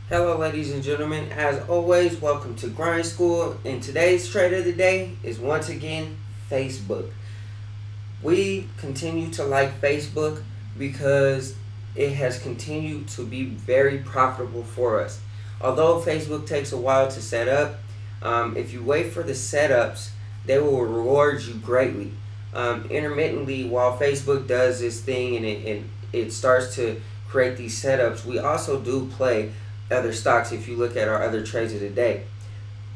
Hello, ladies and gentlemen. As always, welcome to Grind School. And today's trade of the day is once again Facebook. We continue to like Facebook because it has continued to be very profitable for us. Although Facebook takes a while to set up, if you wait for the setups, they will reward you greatly. Intermittently, while Facebook does this thing and it starts to create these setups, we also do play other stocks if you look at our other trades of the day.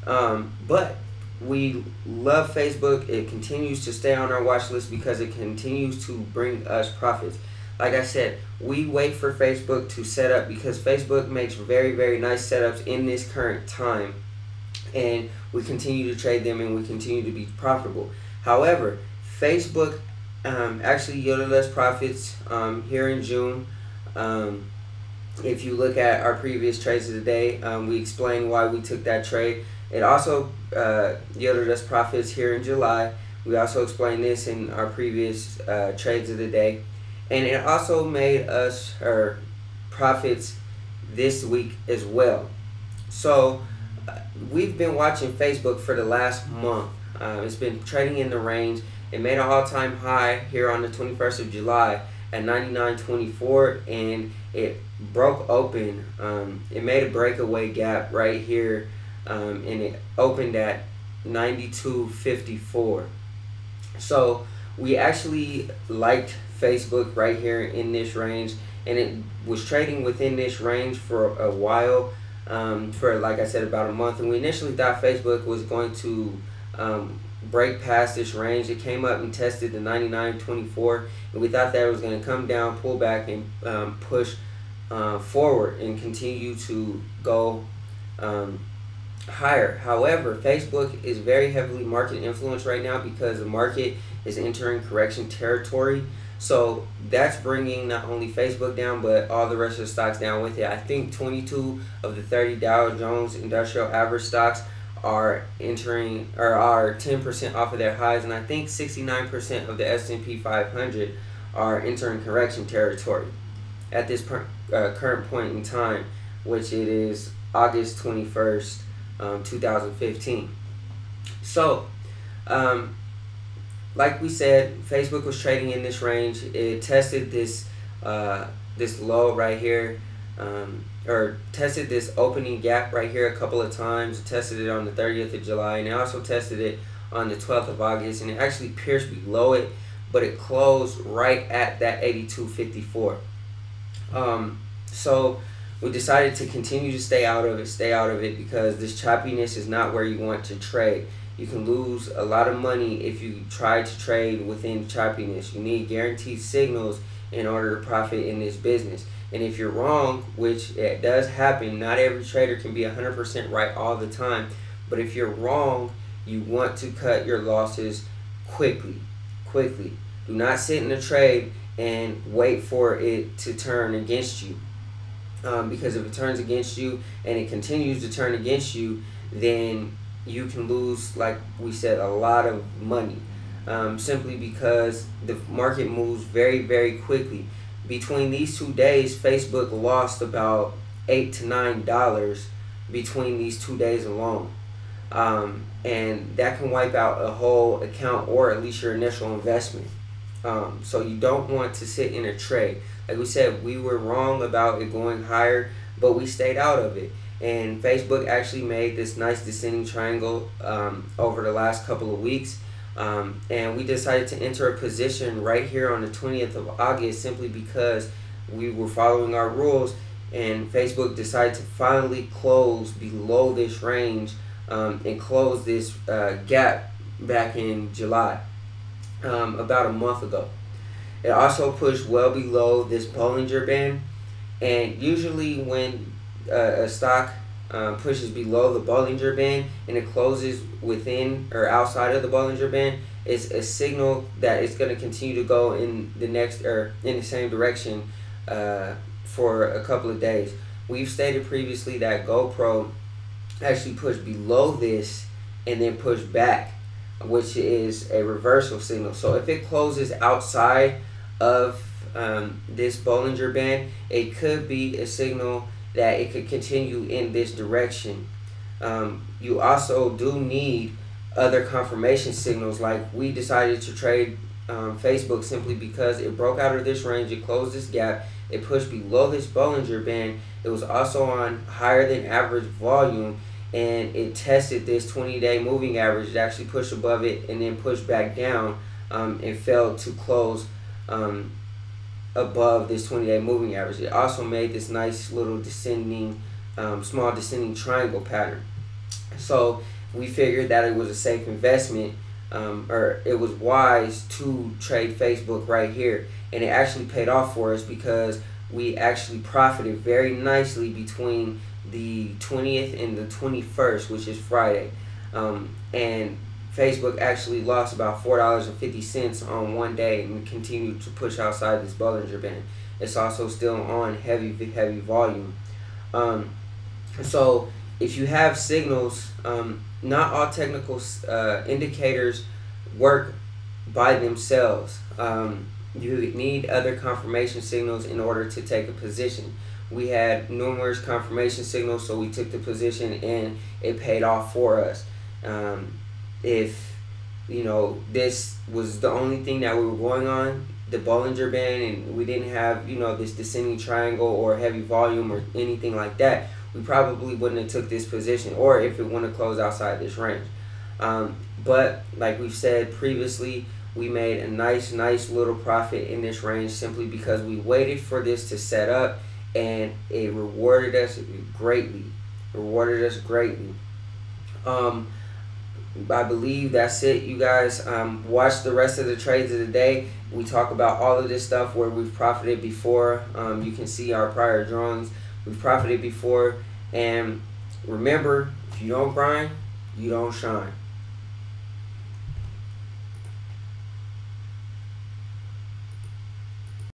But we love Facebook. It continues to stay on our watch list because it continues to bring us profits. Like I said, we wait for Facebook to set up because Facebook makes very, very nice setups in this current time. And we continue to trade them and we continue to be profitable. However, Facebook actually yielded us profits here in June. If you look at our previous trades of the day, we explained why we took that trade. It also yielded us profits here in July. We also explained this in our previous trades of the day. And it also made us profits this week as well. So we've been watching Facebook for the last month. It's been trading in the range. It made an all-time high here on the 21st of July at 99.24, and it broke open. It made a breakaway gap right here, and it opened at 92.54. So we actually liked Facebook right here in this range, and it was trading within this range for a while, for like I said, about a month. And we initially thought Facebook was going to break past this range. It came up and tested the 99.24, and we thought that it was going to come down, pull back, and push forward and continue to go higher. However, Facebook is very heavily market influenced right now because the market is entering correction territory. So that's bringing not only Facebook down, but all the rest of the stocks down with it. I think 22 of the 30 Dow Jones Industrial Average stocks are entering or are 10% off of their highs, and I think 69% of the S&P 500 are entering correction territory at this current point in time, which it is August 21st, 2015. So, like we said, Facebook was trading in this range. It tested this this low right here, or tested this opening gap right here a couple of times. It tested it on the 30th of July, and it also tested it on the 12th of August, and it actually pierced below it, but it closed right at that 82.54. So we decided to continue to stay out of it because this choppiness is not where you want to trade. You can lose a lot of money if you try to trade within choppiness. You need guaranteed signals in order to profit in this business. And if you're wrong, which it does happen, not every trader can be 100% right all the time. But if you're wrong, you want to cut your losses quickly. Quickly. Do not sit in a trade and wait for it to turn against you. Because if it turns against you and it continues to turn against you, then you can lose, like we said, a lot of money. Simply because the market moves very, very quickly. Between these 2 days, Facebook lost about $8 to $9 between these 2 days alone. And that can wipe out a whole account or at least your initial investment. So you don't want to sit in a trade. Like we said, we were wrong about it going higher, but we stayed out of it. And Facebook actually made this nice descending triangle over the last couple of weeks. And we decided to enter a position right here on the 20th of August simply because we were following our rules, and Facebook decided to finally close below this range and close this gap back in July, about a month ago. It also pushed well below this Bollinger Band, and usually when a stock pushes below the Bollinger Band and it closes within or outside of the Bollinger Band, it's a signal that it's going to continue to go in the next or in the same direction for a couple of days. We've stated previously that GoPro actually pushed below this and then pushed back, which is a reversal signal. So if it closes outside of this Bollinger Band, it could be a signal that it could continue in this direction. You also do need other confirmation signals. Like we decided to trade Facebook simply because it broke out of this range, it closed this gap, it pushed below this Bollinger Band. It was also on higher than average volume, and it tested this 20-day moving average. It actually pushed above it and then pushed back down and failed to close above this 20-day moving average. It also made this nice little descending, small descending triangle pattern. So we figured that it was a safe investment, or it was wise to trade Facebook right here. And it actually paid off for us because we actually profited very nicely between the 20th and the 21st, which is Friday. And Facebook actually lost about $4.50 on one day and continued to push outside this Bollinger Band. It's also still on heavy volume. So if you have signals, not all technical indicators work by themselves. You need other confirmation signals in order to take a position. We had numerous confirmation signals, so we took the position and it paid off for us. If this was the only thing that we were going on, the Bollinger Band, and we didn't have this descending triangle or heavy volume or anything like that, we probably wouldn't have took this position, or if it wouldn't have closed outside this range. But like we've said previously, we made a nice little profit in this range simply because we waited for this to set up, and it rewarded us greatly. I believe that's it, you guys. Watch the rest of the trades of the day. We talk about all of this stuff where we've profited before. You can see our prior drawings. We've profited before. And remember, if you don't grind, you don't shine.